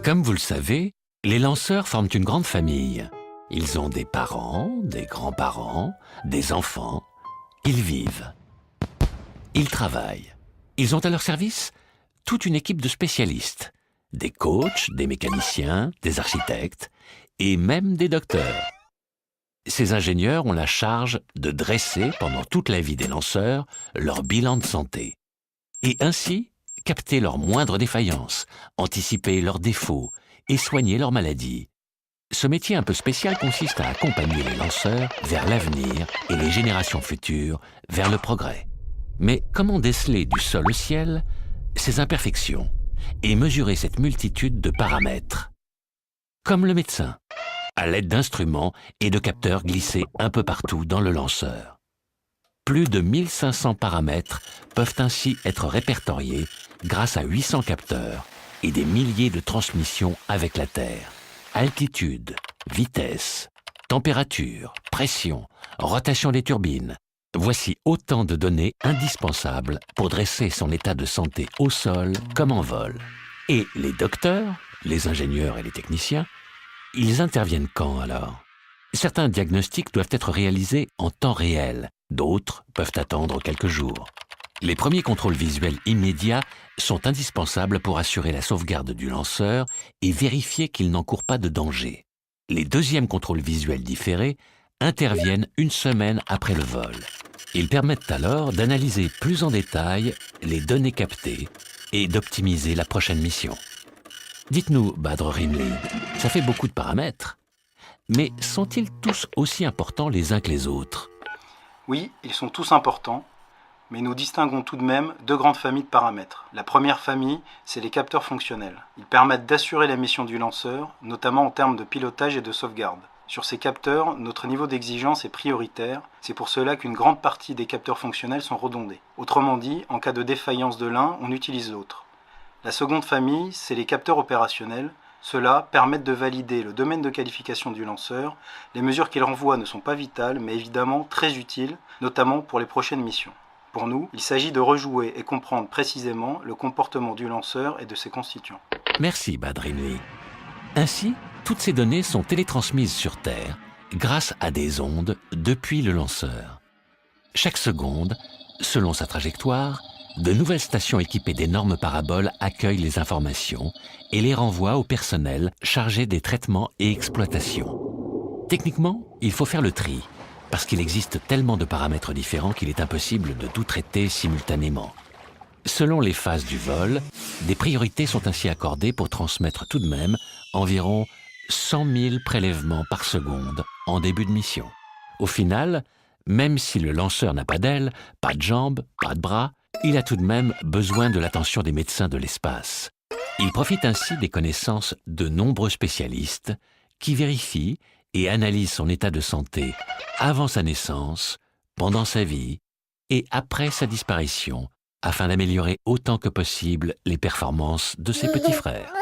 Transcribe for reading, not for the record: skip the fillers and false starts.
Comme vous le savez, les lanceurs forment une grande famille. Ils ont des parents, des grands-parents, des enfants. Ils vivent. Ils travaillent. Ils ont à leur service toute une équipe de spécialistes. Des coachs, des mécaniciens, des architectes et même des docteurs. Ces ingénieurs ont la charge de dresser pendant toute la vie des lanceurs leur bilan de santé. Et ainsi, capter leurs moindres défaillances, anticiper leurs défauts et soigner leurs maladies. Ce métier un peu spécial consiste à accompagner les lanceurs vers l'avenir et les générations futures vers le progrès. Mais comment déceler du sol au ciel ces imperfections et mesurer cette multitude de paramètres? Comme le médecin, à l'aide d'instruments et de capteurs glissés un peu partout dans le lanceur. Plus de 1500 paramètres peuvent ainsi être répertoriés grâce à 800 capteurs et des milliers de transmissions avec la Terre. Altitude, vitesse, température, pression, rotation des turbines. Voici autant de données indispensables pour dresser son état de santé au sol comme en vol. Et les docteurs, les ingénieurs et les techniciens, ils interviennent quand alors? Certains diagnostics doivent être réalisés en temps réel, d'autres peuvent attendre quelques jours. Les premiers contrôles visuels immédiats sont indispensables pour assurer la sauvegarde du lanceur et vérifier qu'il n'encourt pas de danger. Les deuxièmes contrôles visuels différés interviennent une semaine après le vol. Ils permettent alors d'analyser plus en détail les données captées et d'optimiser la prochaine mission. Dites-nous, Badr Rimli, ça fait beaucoup de paramètres. Mais sont-ils tous aussi importants les uns que les autres? Oui, ils sont tous importants, mais nous distinguons tout de même deux grandes familles de paramètres. La première famille, c'est les capteurs fonctionnels. Ils permettent d'assurer la mission du lanceur, notamment en termes de pilotage et de sauvegarde. Sur ces capteurs, notre niveau d'exigence est prioritaire, c'est pour cela qu'une grande partie des capteurs fonctionnels sont redondés. Autrement dit, en cas de défaillance de l'un, on utilise l'autre. La seconde famille, c'est les capteurs opérationnels. Ceux-là permettent de valider le domaine de qualification du lanceur. Les mesures qu'il renvoie ne sont pas vitales, mais évidemment très utiles, notamment pour les prochaines missions. Pour nous, il s'agit de rejouer et comprendre précisément le comportement du lanceur et de ses constituants. Merci, Badr Rimli. Ainsi, toutes ces données sont télétransmises sur Terre grâce à des ondes depuis le lanceur. Chaque seconde, selon sa trajectoire, de nouvelles stations équipées d'énormes paraboles accueillent les informations et les renvoient au personnel chargé des traitements et exploitations. Techniquement, il faut faire le tri, parce qu'il existe tellement de paramètres différents qu'il est impossible de tout traiter simultanément. Selon les phases du vol, des priorités sont ainsi accordées pour transmettre tout de même environ 100 000 prélèvements par seconde en début de mission. Au final, même si le lanceur n'a pas d'ailes, pas de jambes, pas de bras, il a tout de même besoin de l'attention des médecins de l'espace. Il profite ainsi des connaissances de nombreux spécialistes qui vérifient et analysent son état de santé avant sa naissance, pendant sa vie et après sa disparition, afin d'améliorer autant que possible les performances de ses petits frères.